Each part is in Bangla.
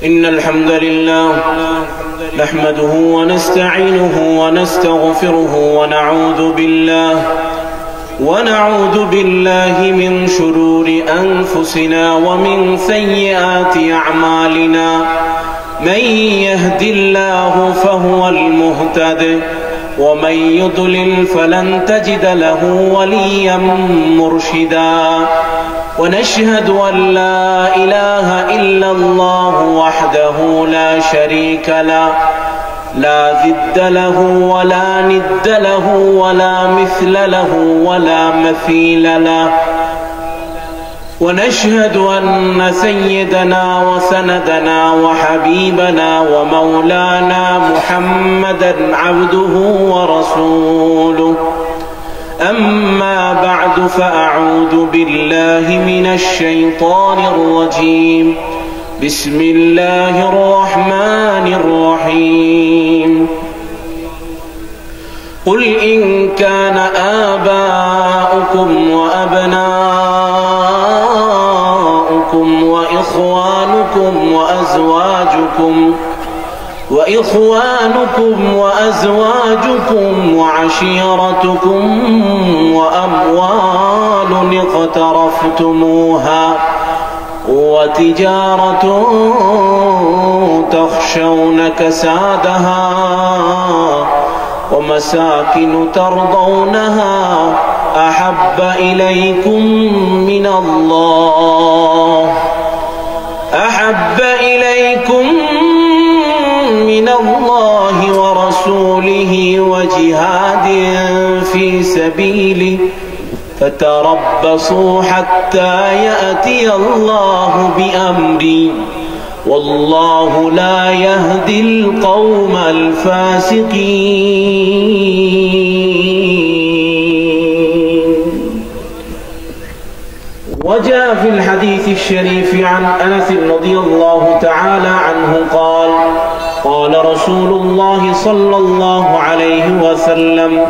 إن الحمد لله نحمده ونستعينه ونستغفره ونعوذ بالله من شرور أنفسنا ومن سيئات أعمالنا. من يهد الله فهو المهتد ومن يضلل فلن تجد له وليا مرشدا. ونشهد أن لا إله إلا الله وحده لا شريك له لا ضد له ولا ند له ولا مثل له ولا مثيل له. ونشهد أن سيدنا وسندنا وحبيبنا ومولانا محمدا عبده ورسوله. أما بعد فأعوذ بالله من الشيطان الرجيم. بسم الله الرحمن الرحيم. قل إن كان آباؤكم وأبناؤكم وإخوانكم وأزواجكم وعشيرتكم وأموال اقترفتموها وتجارة تخشون كسادها ومساكن ترضونها أحب إليكم من الله ورسوله وجهاد في سبيله فتربصوا حتى يأتي الله بأمره والله لا يهدي القوم الفاسقين. وجاء في الحديث الشريف عن أنس رضي الله تعالى عنه قال: قال رسول الله صلى الله عليه وسلم: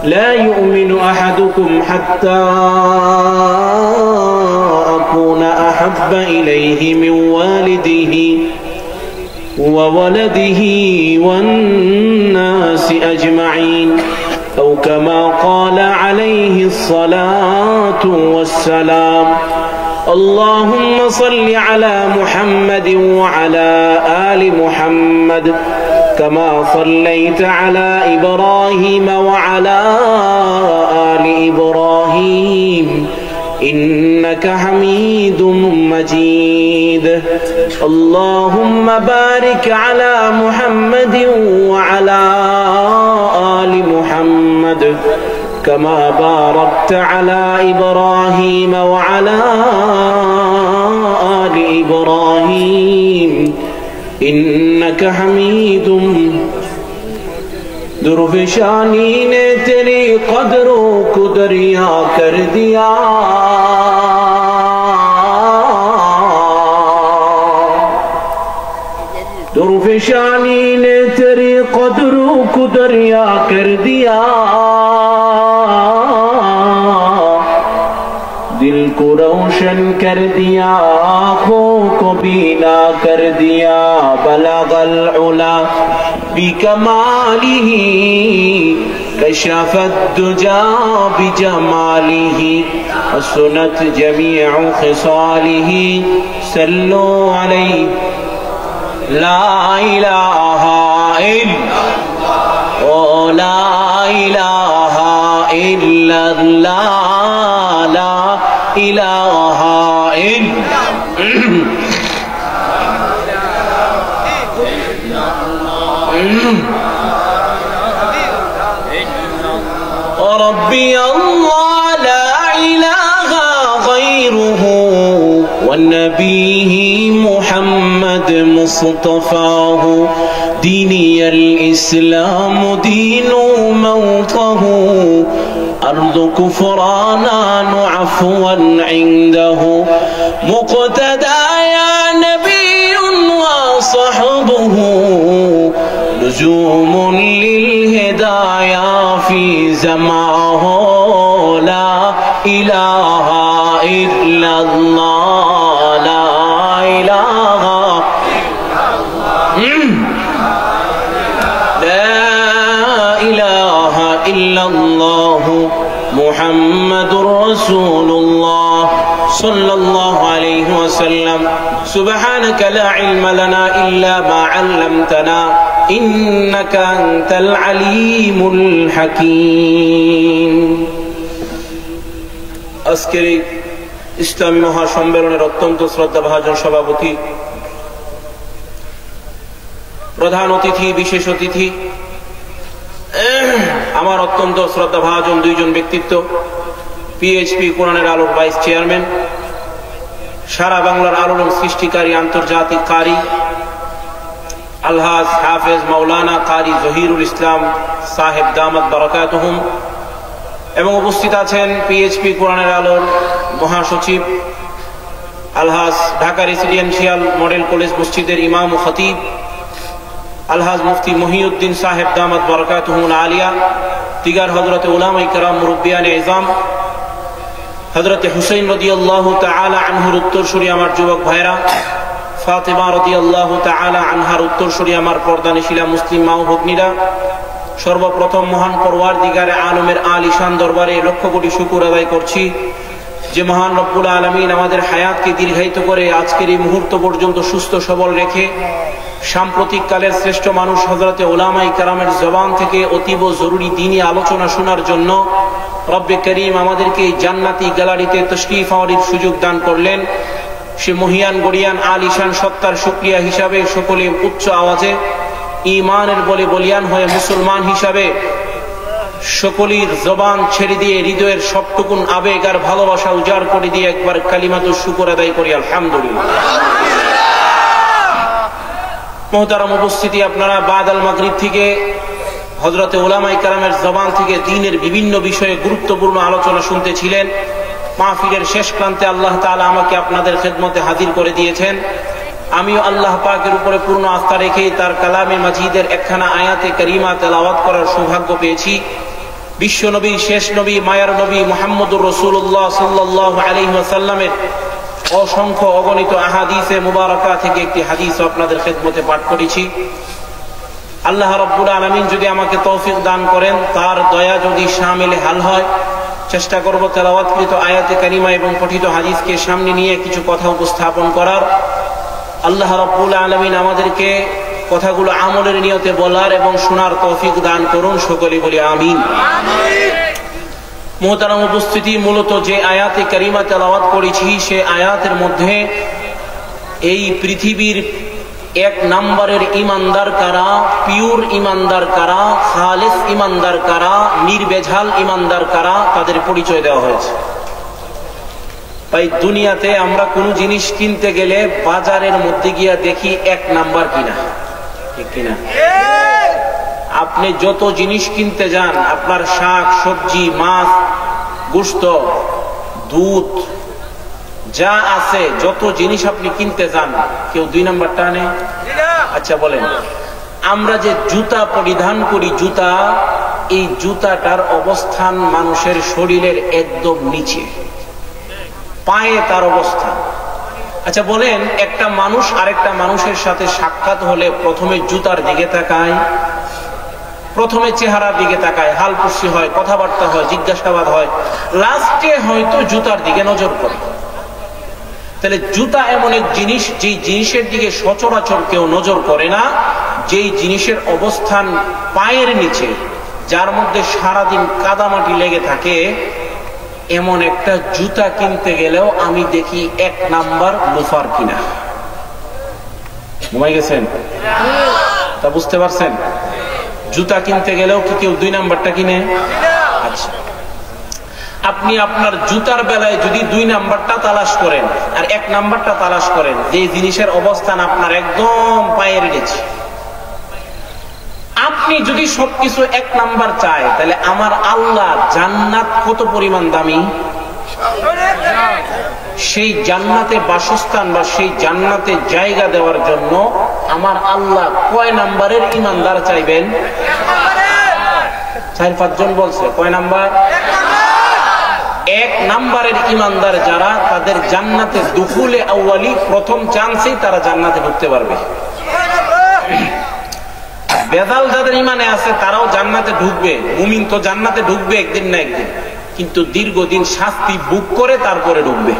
لا يؤمن أحدكم حتى أكون أحب إليه من والده وولده والناس أجمعين، أو كما قال عليه الصلاة والسلام. اللهم صل على محمد وعلى آل محمد كما صليت على إبراهيم وعلى آل إبراهيم إنك حميد مجيد. اللهم بارك على محمد وعلى آل محمد كما باركت على إبراهيم وعلى آل إبراهيم إنك حميد. درفشانی نے تیری قدروں کو دریا کر دیا، درفشانی نے تیری قدروں کو دریا کر دیا، دل کو روشن کر دیا، آنکھوں کو بینا کر دیا. بلغ العلا بکمالہ کشف الدجا بجمالہ حسنت جمیع خصالہ صلو علیہ. لا الہ الا اللہ لا الہ الا اللہ لا الہ الا ربي الله لا إله غيره والنبي محمد مصطفاه. ديني الإسلام دين موته، أرض كفرانا عفوا عنده. مقتدى يا نبي وصحبه نجوم للهدايا في زماه. لا إله إلا الله لا إله লা ইলাহা ইল্লাল্লাহু মুহাম্মাদুর রাসূলুল্লাহ সাল্লাল্লাহু আলাইহি ওয়াসাল্লাম। সুবহানাকা লা ইলমা লানা ইল্লা মা 'আল্লামতানা ইন্নাকা আনতাল আলিমুল হাকীম। আজকের ইসলামী মহাসম্মেলনের অত্যন্ত শ্রদ্ধাভাজন সভাপতি, প্রধান অতিথি, বিশেষ অতিথি, আমার অত্যন্ত শ্রদ্ধাভাজন দুইজন ব্যক্তিত্ব, পিএইচপি কোরআনের আলোর ভাইস চেয়ারম্যান, সারা বাংলার আলোড়ন সৃষ্টিকারী আন্তর্জাতিক কারি আলহাজ হাফেজ মাওলানা কারি জহিরুল ইসলাম সাহেব দামাত বারাকাতুহুম, এবং উপস্থিত আছেন পিএইচপি কোরআনের আলোর মহাসচিব আলহাজ ঢাকা রেসিডেন্সিয়াল মডেল কলেজ মসজিদের ইমাম ও খতিব আলহাজ মুফতি মহিউদ্দিন সাহেব দামাত বারাকাতুহুল আলিয়া, দিগার হযরতে উলামায়ে কেরাম, মুরব্বিয়ানে ইজাম, হযরতে হুসাইন রাদিয়াল্লাহু তাআলা আনহুর উত্তরসূরি আমার যুবক ভাইরা, ফাতেমা রাদিয়াল্লাহু তাআলা আনহার উত্তরসূরি আমার পর্দানিশীলা মুসলিম মা ও ভগ্নীরা, সর্বপ্রথম মহান পরওয়ারদিগারে আলমের আলিশান দরবারে লক্ষ কোটি শুকর আদায় করছি যে মহান রব্বুল আলামিন আমাদের হায়াতকে দীর্ঘায়িত করে আজকের এই মুহূর্ত পর্যন্ত সুস্থ সবল রেখে সাম্প্রতিক কালের শ্রেষ্ঠ মানুষ হযরতে উলামায়ে কেরামের জবান থেকে অতীব জরুরি দ্বীনি আলোচনা শোনার জন্য রব্বে করিম আমাদেরকে এই জান্নাতি গ্যালারিতে তশরিফ আওয়ার সুযোগ দান করলেন। সে মহিয়ান গরিয়ান আলিশান সত্তার শুকরিয়া হিসাবে সকলে উচ্চ আওয়াজে ঈমানের বলে বলিয়ান হয়ে মুসলমান হিসাবে সকলের জবান ছেড়ে দিয়ে হৃদয়ের সবটুকুন আবেগ আর ভালোবাসা উজাড় করে দিয়ে একবার কালিমাতুশ শুকর আদায় করি আলহামদুলিল্লাহ। মুহতারাম উপস্থিতি, আপনারা বাদাল মাগরিব থেকে হযরতে উলামায়ে কেরামের জবান থেকে দ্বীনের বিভিন্ন বিষয়ে গুরুত্বপূর্ণ আলোচনা শুনতেছিলেন। মাহফিলের শেষ প্রান্তে আল্লাহ তাআলা আমাকে আপনাদের খেদমতে হাজির করে দিয়েছেন। আমিও আল্লাহ পাকের উপরে পূর্ণ আস্থা রেখে তার কালামে মাজিদের একখানা আয়াতে কারিমা তেলাওয়াত করার সৌভাগ্য পেয়েছি। বিশ্ব নবী, শেষ নবী, মায়ার নবী মুহাম্মদুর রাসূলুল্লাহ সাল্লাল্লাহু আলাইহি ওয়াসাল্লামের অসংখ্য অগণিত আহাদিসে মুবারাকা থেকে একটি হাদিস আপনাদের খেদমতে পাঠ করেছি। আল্লাহ রাব্বুল আলামিন যদি আমাকে তৌফিক দান করেন, তার দয়া যদি শামিলে হাল হয়, চেষ্টা করব তেলাওয়াতকৃত আয়াতে কারিমা এবং পঠিত হাদিসকে সামনে নিয়ে কিছু কথা উপস্থাপন করার। আল্লাহ রাব্বুল আলামিন আমাদেরকে কথাগুলো আমলের নিয়তে বলার এবং শোনার তৌফিক দান করুন, সকলে বলি আমিন। মুহতারাম উপস্থিতি, মূলত যে আয়াতে কারিমা তেলাওয়াত করেছি সে আয়াতের মধ্যে এই পৃথিবীর এক নম্বরের ইমানদার কারা, পিওর ইমানদার কারা, খালেস ইমানদার কারা, নির্বেজাল ইমানদার কারা, তাদের পরিচয় দেওয়া হয়েছে। তাই দুনিয়াতে আমরা কোনো জিনিস কিনতে গেলে বাজারের মধ্যে গিয়া দেখি এক নাম্বার কিনা, ঠিক কিনা? আপনি যত জিনিস কিনতে যান, আপনার শাক সবজি, মাছ, গোশত, দুধ যা আছে, যত জিনিস আপনি কিনতে যান, কেউ দুই নাম্বারটা আনে? আচ্ছা বলেন, আমরা যে জুতা পরিধান করি, জুতা, এই জুতাটার অবস্থান মানুষের শরীরের একদম নিচে, পায়ে তার অবস্থান। আচ্ছা বলেন, একটা মানুষ আরেকটা মানুষের সাথে সাক্ষাৎ হলে প্রথমে জুতার দিকে তাকায়, প্রথমে চেহারার দিকে তাকায়, হালপুষি হয়, কথাবার্তা হয়, জিজ্ঞাসাবাদ হয়, লাস্টে হয়তো জুতার দিকে নজর করে। তাহলে জুতা এমন এক জিনিস, যেই জিনিসের দিকে সচরাচর কেউ নজর করে না, যেই জিনিসের অবস্থান পায়ের নিচে, যার মধ্যে সারাদিন কাদামাটি লেগে থাকে, এমন একটা জুতা কিনতে গেলেও আমি দেখি এক নাম্বার লোফার কিনা। ঘুমাই গেছেন? তা বুঝতে পারছেন? জুতা কিনতে গেলেও কি কেউ দুই নাম্বারটা কিনে? আচ্ছা, আপনি আপনার জুতার বেলায় যদি দুই নাম্বারটা তালাশ করেন আর এক নাম্বারটা তালাশ করেন, যে জিনিসের অবস্থান আপনার একদম পায়ের নিচে, আপনি যদি সবকিছু এক নাম্বার চায়, তাহলে আমার আল্লাহ জান্নাত কত পরিমাণ দামি, সেই জান্নাতে বাসস্থান বা সেই জান্নাতে জায়গা দেওয়ার জন্য আমার আল্লাহ কয় নাম্বারের ইমানদার চাইবেন? 4-5 জন বলছে। কয় নাম্বার? এক নাম্বারের ইমানদার যারা, তাদের জান্নাতে দুখুলে আউয়ালি, প্রথম চান্সেই তারা জান্নাতে ঢুকতে পারবে। বেজাল যাদের ইমানে আছে তারাও জান্নাতে ঢুকবে, মুমিন তো জান্নাতে ঢুকবে একদিন না একদিন, কিন্তু দীর্ঘদিন শাস্তি ভোগ করে তারপরে ঢুকবে।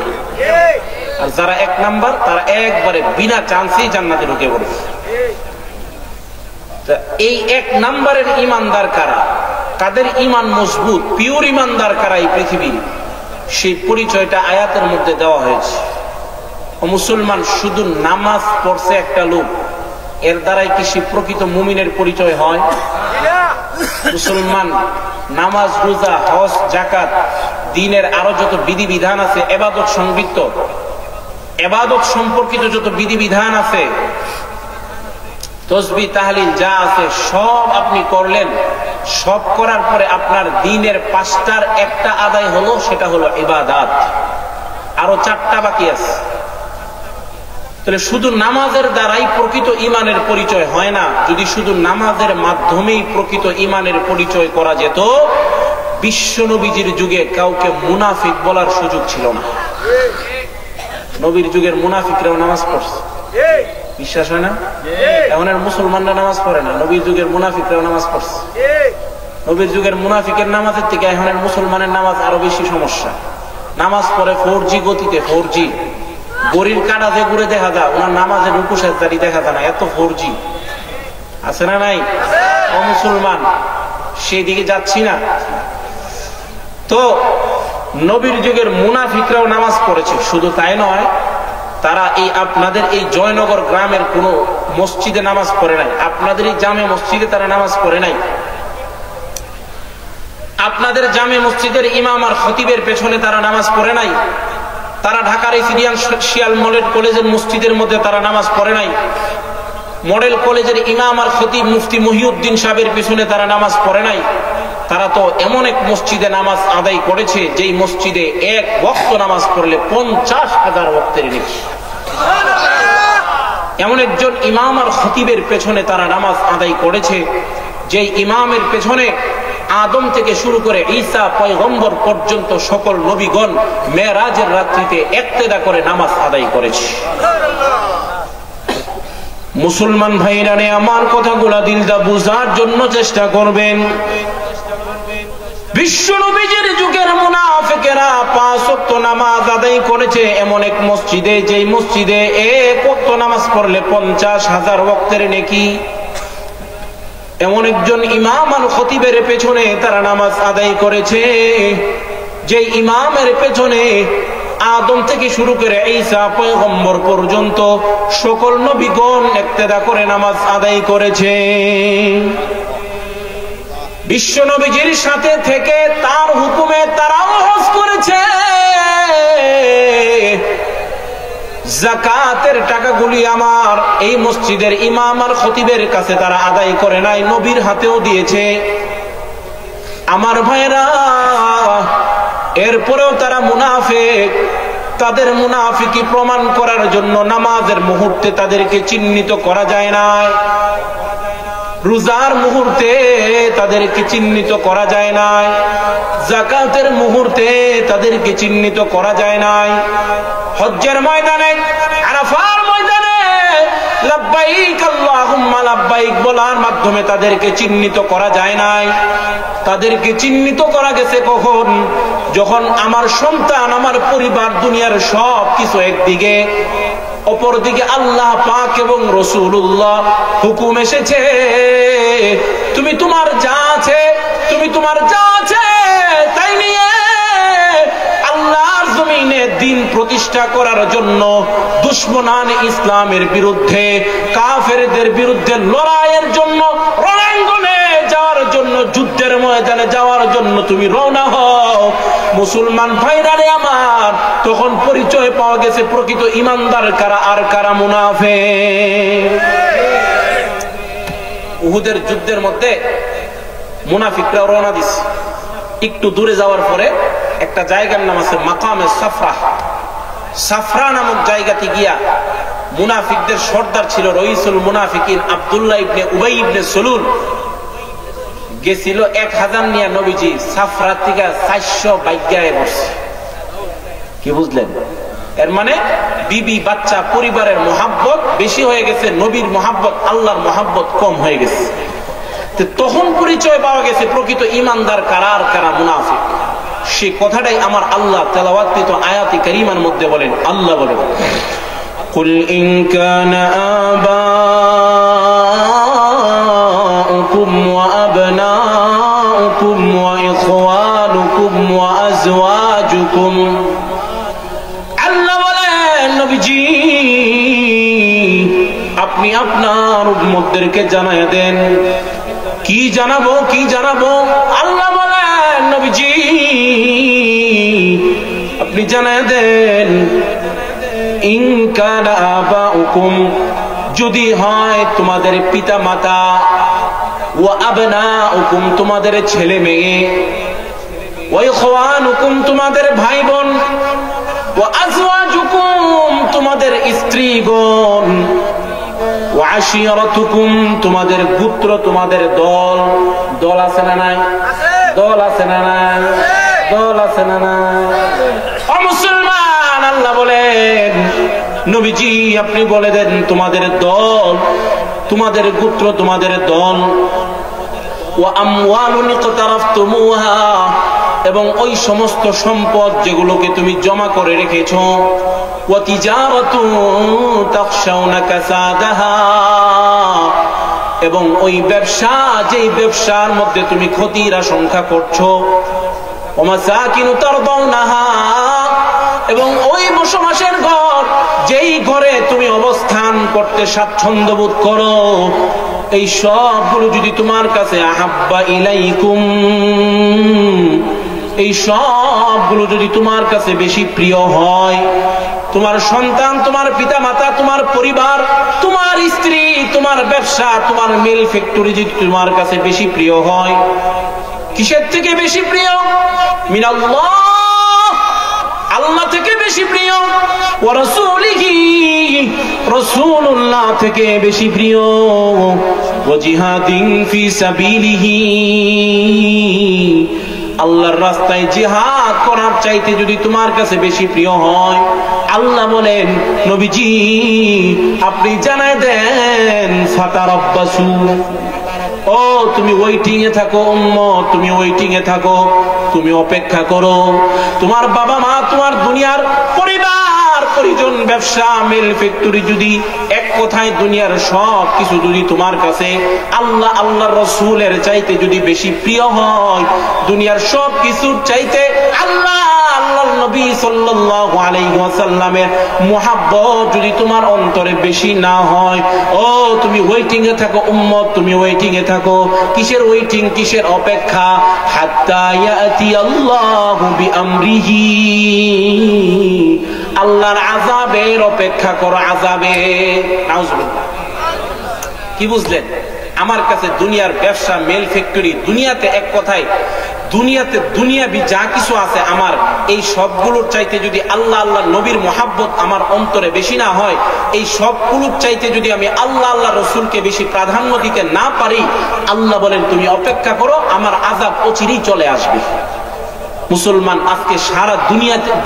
আর যারা 1 নাম্বার তারা একবারে বিনা চান্সেই জান্নাতে ঢুকে পড়বে। এই 1 নাম্বারের ইমানদার কারা, কাদের ইমান মজবুত, পিওর ইমানদার কারা এই পৃথিবীর, সেই পরিচয়টা আয়াতের মধ্যে দেওয়া হয়েছে। ও মুসলমান, শুধু নামাজ পড়ছে একটা লোক, এর দ্বারাই কি সে প্রকৃত মুমিনের পরিচয় হয়? মুসলমান নামাজ, রোজা, হজ, যাকাত, দ্বীনের আরো যত বিধিবিধান আছে, ইবাদত সংবৃত্ত, ইবাদত সম্পর্কিত যত বিধিবিধান আছে, তাসবিহ তাহলিল যা আছে সব আপনি করলেন। সব করার পরে আপনার দ্বীনের 5টার একটা আদায় হলো, সেটা হলো ইবাদত। আরো 4টা বাকি আছে। তাহলে শুধু নামাজের দ্বারাই প্রকৃত ইমানের পরিচয় হয় না। যদি শুধু নামাজের মাধ্যমেই প্রকৃত ইমানের পরিচয় করা যেত, বিশ্ব নবীজির যুগে কাউকে মুনাফিক বলার সুযোগ ছিল না। নবীর যুগের মুনাফিকরাও নামাজ পড়ছে, বিশ্বাস হয় না? এখন আর মুসলমানরা নামাজ পড়ে না, নবীর যুগের মুনাফিকরাও নামাজ পড়ছে। নবীর যুগের মুনাফিকের নামাজের থেকে এখন মুসলমানের নামাজ আরো বেশি সমস্যা। নামাজ পড়ে 4G গতিতে, 4G গরির কাটা যে ঘুরে দেখা যায়, ওনার নামাজের রুকু সেজদারি দেখা যায় না, এত 4G আছে না নাই? ও মুসলমান, সেই দিকে যাচ্ছি না তো। নবীর যুগের মুনাফিকরাও নামাজ পড়েছে, শুধু তাই নয়, তারা এই আপনাদের এই জয়নগর গ্রামের কোন মসজিদে নামাজ পড়ে নাই, আপনাদের এই জামে মসজিদে তারা নামাজ পড়ে নাই। আপনাদের জামে মসজিদের ইমাম আর খতিবের পেছনে তারা নামাজ পড়ে নাই। তারা ঢাকার শিয়াল মডেল কলেজের মসজিদের মধ্যে তারা নামাজ পড়ে নাই। মডেল কলেজের ইমাম আর খতিব মুফতি মহিউদ্দিন সাহেবের পিছনে তারা নামাজ পড়ে নাই। তারা তো এমন এক মসজিদে নামাজ আদায় করেছে, যেই মসজিদে 1 ওয়াক্ত নামাজ পড়লে 50,000 ওয়াক্তের নেকি। এমন একজন ইমাম আর খতিবের পেছনে তারা নামাজ আদায় করেছে, যেই ইমামের পেছনে আদম থেকে শুরু করে ঈসা পয়গম্বর পর্যন্ত সকল নবীগণ মেরাজের রাত্রিতে ইক্তেদা করে নামাজ আদায় করেছে। মুসলমান ভাইরা রে, আমার কথাগুলা দিলদা বুঝার জন্য চেষ্টা করবেন। বিশ্ব নবীজির যুগের মুনাফিকেরা 5 ওয়াক্ত নামাজ আদায় করেছে এমন এক মসজিদে, যেই মসজিদে 1 ওয়াক্ত নামাজ পড়লে 50,000 ওয়াক্তের নেকি। এমন একজন ইমাম আর খতিবের পেছনে তারা নামাজ আদায় করেছে, যে ইমামের পেছনে আদম থেকে শুরু করে ঈসা পয়গম্বর পর্যন্ত সকল নবীগণ ইক্তেদা করে নামাজ আদায় করেছে। বিশ্ব নবীজির সাথে থেকে তার হুকুমে তারাও হজ করেছে। যাকাতের টাকাগুলি আমার এই মসজিদের ইমাম আর খতিবের কাছে তারা আদায় করে নাই, নবীর হাতেও দিয়েছে। আমার ভাইরা, এরপরেও তারা মুনাফিক। তাদের মুনাফিকি প্রমাণ করার জন্য নামাজের মুহূর্তে তাদেরকে চিহ্নিত করা যায় না, রোজার মুহূর্তে তাদেরকে চিহ্নিত করা যায় না, যাকাতের মুহূর্তে তাদেরকে চিহ্নিত করা যায় না, হজ্জের ময়দানে, আরাফার ময়দানে লাব্বাইক আল্লাহুম্মা লাব্বাইক বলার মাধ্যমে তাদেরকে চিহ্নিত করা যায় না। তাদেরকে চিহ্নিত করা গেছে কখন? যখন আমার সন্তান, আমার পরিবার, দুনিয়ার সব কিছু একদিকে, অপরদিকে আল্লাহ পাক এবং রাসূলুল্লাহ হুকুম এসেছে, তুমি তোমার যা আছে, তুমি তোমার যা আছে তাই নিয়ে আল্লাহর জমিনে দ্বীন প্রতিষ্ঠা করার জন্য দুশমনান ইসলামের বিরুদ্ধে, কাফেরদের বিরুদ্ধে লড়াইয়ের জন্য, রণাঙ্গনে যাওয়ার জন্য, যুদ্ধের ময়দানে যাওয়ার জন্য তুমি রওনা হও। মুসলমান ভাইরা রে আমার, তখন পরিচয় পাওয়া গেছে প্রকৃত ইমানদার কারা আর কারা মুনাফিক। উহুদের যুদ্ধের মধ্যে মুনাফিকরা রওনা দিছে। একটু দূরে যাওয়ার পরে একটা জায়গার নাম আছে মাকামে সাফরা। সাফরা নামক জায়গাতে গিয়া মুনাফিকদের সর্দার ছিল রইসুল মুনাফিকিন আব্দুল্লাহ ইবনে উবাই ইবনে সুলুল। গেছিল 1000 নিয়ে নবীজি সাফরা থেকে 400 বাইগায় বসছে। কি বুঝলেন? এর মানে বিবি বাচ্চা পরিবারের মহাব্বত বেশি হয়ে গেছে, নবীর মহাব্বত আল্লাহর মহাব্বত কম হয়ে গেছে। তখন পরিচয় পাওয়া গেছে প্রকৃত ঈমানদার কারা আর কারা মুনাফিক। সেই কথাটাই আমার আল্লাহ তেলাওয়াতকৃত আয়াতে কারিমার মধ্যে বলেন। আল্লাহ বলেন, কুল ইন কানা আবাউকুম ওয়া আবনাউকুম ওয়া ইখওয়ানুকুম ওয়া আজওয়াজুকুম। আল্লাহ বলেন, নবীজি আপনি আপনার উম্মতদেরকে জানায়া দেন। কি জানাবো, কি জানাবো? আল্লাহ বলেন, নবীজি আপনি জানায়া দেন, ইন কানা আবাউকুম, যদি হয় তোমাদের পিতা মাতা, ওয়া আবনাউকুম তোমাদের ছেলে মেয়ে, ওয়া ইখওয়ানুকুম তোমাদের ভাই বোন, ওয়া আজওয়াজুকুম তোমাদের স্ত্রীগণ, ওয়া আশিরাতুকুম তোমাদের গোত্র, তোমাদের দল। দল আছে না নাই? দল আছে না নাই? দল আছে না নাই? ও মুসলমান, আল্লাহ বলেন, নবীজি আপনি বলে দেন তোমাদের দল, তোমাদের গোত্র, তোমাদের দল। ওয়া আমওয়ালুন ইকতারাফতুমুহা, এবং ওই সমস্ত সম্পদ যেগুলোকে তুমি জমা করে রেখেছো। ওয়া তিজারাতুন তাখশাউনা কাসাদাহা, এবং ওই ব্যবসা, যেই ব্যবসার মধ্যে তুমি ক্ষতির আশঙ্কা করছো। ওয়া মাসাকিনু তারদাউনাহা, এবং ওই বসবাসের ঘর, যেই ঘরে তুমি অবস্থান করতে স্বাচ্ছন্দ্য বোধ করো, এই সবগুলো যদি তোমার কাছে আহাব্বা ইলাইকুম, এই সবগুলো যদি তোমার কাছে বেশি প্রিয় হয়, তোমার সন্তান, তোমার পিতা মাতা, তোমার পরিবার, তোমার স্ত্রী, তোমার ব্যবসা, তোমার মিল ফ্যাক্টরি যদি তোমার কাছে বেশি প্রিয় হয়, কিসের থেকে বেশি প্রিয়? মিনাল্লাহ, আল্লাহ থেকে বেশি প্রিয়। ওয়া রাসূলিহি, রাসূলুল্লাহ থেকে বেশি প্রিয়। ওয়া জিহাদিন ফি সাবিলিহি, আল্লাহর রাস্তায় জিহাদ করার চাইতে যদি তোমার কাছে বেশি প্রিয় হয়, আল্লাহ বলেন, নবীজি আপনি জানায় দেন, ফাতারাব্বাসু, ও তুমি ওয়েটিং এ থাকো উম্মত, তুমি ওয়েটিং এ থাকো, তুমি অপেক্ষা করো। তোমার বাবা মা, তোমার দুনিয়ার পরিবার পরিজন, ব্যবসা, মিল ফ্যাক্টরি যদি এক কথায় দুনিয়ার সব কিছু যদি তোমার কাছে আল্লাহ আল্লাহর রাসূলের চাইতে যদি বেশি প্রিয় হয়, দুনিয়ার সব কিছুর চাইতে আল্লাহ আল্লাহর নবী সাল্লাল্লাহু আলাইহি ওয়াসাল্লামের মুহাব্বত যদি তোমার অন্তরে বেশি না হয়, ও তুমি ওয়েটিং এ থাকো উম্মত, তুমি ওয়েটিং এ থাকো। কিসের ওয়েটিং, কিসের অপেক্ষা? হাত্তা ইয়াতি আল্লাহু বিআমরিহি, আল্লাহর আযাবের অপেক্ষা করো, আযাবে। নাউজুবিল্লাহ। কি বুঝলেন? আমার কাছে দুনিয়ার ব্যবসা, মেল ফ্যাক্টরি, দুনিয়াতে এক কথায় দুনিয়াতে দুনিয়াবি যা কিছু আছে আমার, এই সবগুলোর চাইতে যদি আল্লাহ আল্লাহ নবীর মুহাব্বত আমার অন্তরে বেশি না হয়, এই সবগুলোর চাইতে যদি আমি আল্লাহ আল্লাহ রসুলকে বেশি প্রাধান্য দিতে না পারি, আল্লাহ বলেন তুমি অপেক্ষা করো, আমার আযাব অচিরেই চলে আসবে। মুসলমান আজকে সারা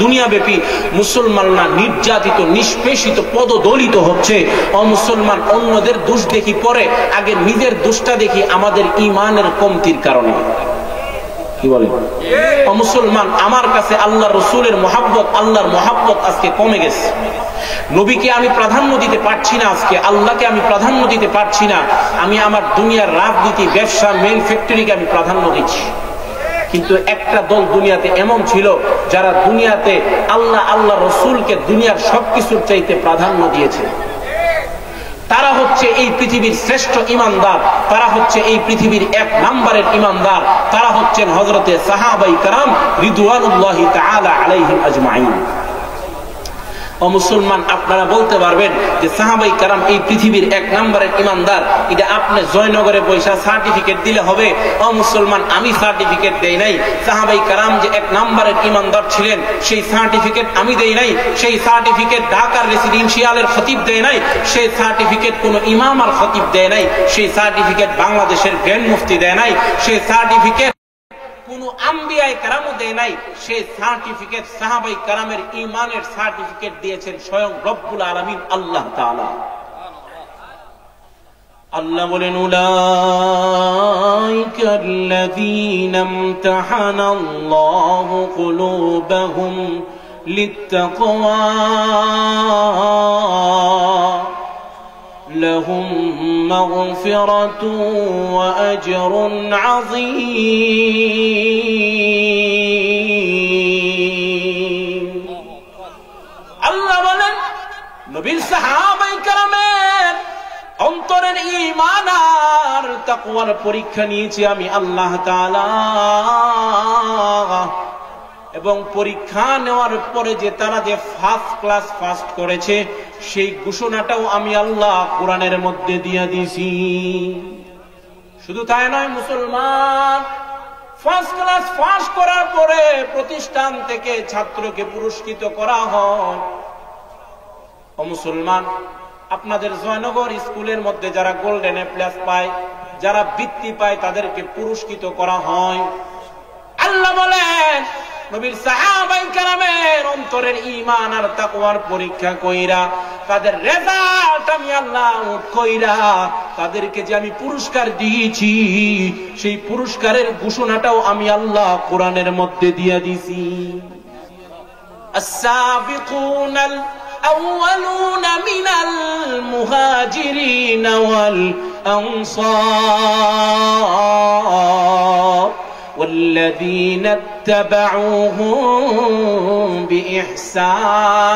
দুনিয়াব্যাপী মুসলমানরা নির্যাতিত, নিষ্পেষিত, পদদলিত হচ্ছে। অমুসলমান অন্যদের দোষ দেখি পরে, আগে নিজের দোষটা দেখি, আমাদের ঈমানের কমতির কারণে। কি বলে মুসলমান? আমার কাছে আল্লাহ রসুলের মুহাব্বত, আল্লাহর মুহাব্বত আজকে কমে গেছে। নবীকে আমি প্রাধান্য দিতে পারছি না, আজকে আল্লাহকে আমি প্রাধান্য দিতে পারছি না। আমি আমার দুনিয়ার রাজনীতি, ব্যবসা, মেল ফ্যাক্টরিকে আমি প্রাধান্য দিচ্ছি। কিন্তু একটা দল দুনিয়াতে এমন ছিল যারা দুনিয়াতে আল্লাহ আল্লাহ রসুলকে দুনিয়ার সবকিছুর চাইতে প্রাধান্য দিয়েছে। তারা হচ্ছে এই পৃথিবীর শ্রেষ্ঠ ঈমানদার, তারা হচ্ছে এই পৃথিবীর এক নম্বরের ঈমানদার, তারা হচ্ছেন হযরতে সাহাবায়ে কেরাম রিদওয়ানুল্লাহি তাআলা আলাইহিম আজমাইন। ও মুসলমান, আপনারা বলতে পারবেন যে সাহাবায়ে কেরাম এই পৃথিবীর এক নম্বরের ঈমানদার, এটা আপনি জয়নগরে বৈশা সার্টিফিকেট দিলে হবে? ও মুসলমান, আমি সার্টিফিকেট দেই নাই। সাহাবায়ে কেরাম যে এক নম্বরের ঈমানদার ছিলেন, সেই সার্টিফিকেট আমি দেই নাই। সেই সার্টিফিকেট ঢাকার রেসিডেন্সিয়ালের খতিব দেয় নাই, সেই সার্টিফিকেট কোনো ইমাম আর খতিব দেয় নাই, সেই সার্টিফিকেট বাংলাদেশের গ্র্যান্ড মুফতি দেয় নাই, সেই সার্টিফিকেট কোন আম্বিয়ায়ে কেরামও দেয় নাই। সেই সার্টিফিকেট সাহাবায়ে কেরামের ঈমানের সার্টিফিকেট দিয়েছেন স্বয়ং রব্বুল আলামিন আল্লাহ তাআলা। আল্লাহ বলেন, উলাইকা أولئك الذين امتحن الله قلوبهم للتقوى لهم مغفرة وأجر عظيم আল্লাহ বলেন নবীর সাহাবায়ে কেরামের অন্তরের ঈমান আর তাকওয়ার পরীক্ষা নিয়েছি আমি আল্লাহ তাআলা এবং পরীক্ষা নেওয়ার পরে যে তারা যে ফার্স্ট ক্লাস পাস করেছে সেই ঘোষণাটাও আমি আল্লাহ কোরআনের মধ্যে দিয়ে দিয়েছি। শুধু তাই নয়, মুসলমান ফার্স্ট ক্লাস পাস করার পরে প্রতিষ্ঠান থেকে ছাত্রকে পুরস্কৃত করা হয়। ও মুসলমান, আপনাদের জয়নগর স্কুলের মধ্যে যারা গোল্ডেন এ প্লাস পায়, যারা বৃত্তি পায়, তাদেরকে পুরস্কৃত করা হয়। আল্লাহ বলেন নবীর সাহাবায়ে কেরামের অন্তরের ঈমান আর তাকওয়ার পরীক্ষা কইরা তাদের রেজাল্ট আমি আল্লাহ কইরা তাদেরকে যে আমি পুরস্কার দিয়েছি সেই পুরস্কারের ঘোষণাটাও আমি আল্লাহ কোরআনের মধ্যে দিয়ে দিয়েছি। আস-সাবিকুনাল الأولون من المهاجرين والأنصار والذين اتبعوهم بإحسان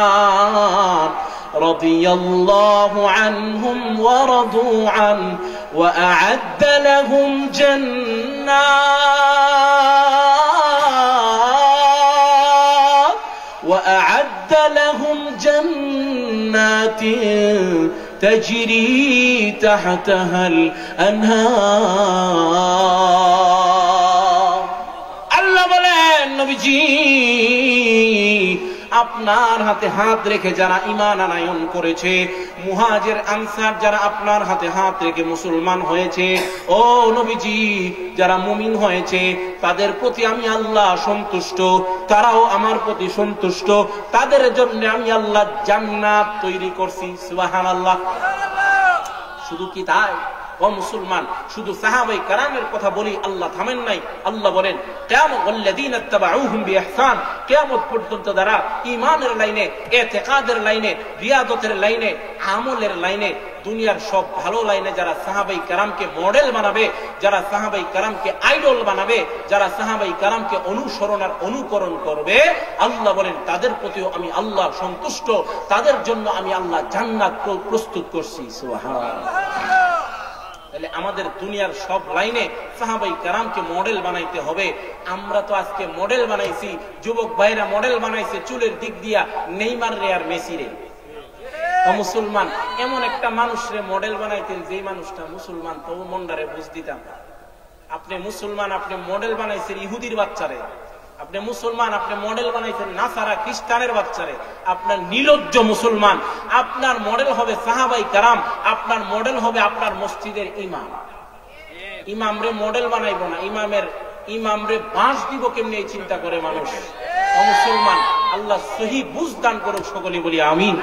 رضي الله عنهم ورضوا عنه وأعد لهم جنات تجري تحتها الأنهار আল্লাহ বলেন নবীজি আপনার হাতে হাত রেখে যারা ঈমান আনয়ন করেছে, মুহাজির আনসার যারা আপনার হাতে হাত রেখে মুসলমান হয়েছে, ও নবীজি যারা মুমিন হয়েছে তাদের প্রতি আমি আল্লাহ সন্তুষ্ট, তারাও আমার প্রতি সন্তুষ্ট, তাদের জন্য আমি আল্লাহ জান্নাত তৈরি করছি। সুবহানাল্লাহ। শুধু কি তাই? ও মুসলমান, শুধু সাহাবায়ে কেরামের কথা বলি আল্লাহ থামেন নাই। আল্লাহ বলেন কিয়ামত ওয়াল্লাযীনা ইত্তাবাউহুম বিইহসান, কিয়ামত পর্যন্ত যারা ঈমানের লাইনে, ইতিকাদের লাইনে, রিয়াদতের লাইনে, আমলের লাইনে, দুনিয়ার সব ভালো লাইনে যারা সাহাবায়ে কেরামকে মডেল বানাবে, যারা সাহাবায়ে কেরামকে আইডল বানাবে, যারা সাহাবায়ে কেরামকে অনুসরণ আর অনুকরণ করবে, আল্লাহ বলেন তাদের প্রতিও আমি আল্লাহ সন্তুষ্ট, তাদের জন্য আমি আল্লাহ জান্নাত প্রস্তুত করছি। সুবহানাল্লাহ। তাহলে আমাদের দুনিয়ার সব লাইনে সাহাবায়ে কেরামকে মডেল বানাইতে হবে। আমরা তো আজকে মডেল বানাইছি, যুবক ভাইরা মডেল বানাইছে চুলের দিক দিয়া নেইমার রে আর মেসি রে। মুসলমান এমন একটা মানুষরে মডেল বানাইতেন যে মানুষটা মুসলমান, তো মন্ডারে বুঝ দিতাম। আপনি মুসলমান, আপনি মডেল বানাইছেন ইহুদির বাচ্চারে, আপনি মুসলমান, আপনি মডেল বানাইছেন নাসারা খ্রিস্টানের বাচ্চারে, আপনার নির্লজ্জ মুসলমান। আপনার মডেল হবে সাহাবায়ে কেরাম, আপনার মডেল হবে আপনার মসজিদের ইমাম। ইমামরে মডেল বানাইবো না, ইমামরে বাঁশ দিব কেমনি এই চিন্তা করে মানুষ। মুসলমান, আল্লাহ সহি বুঝ দান করুক, সকলে বলি আমিন।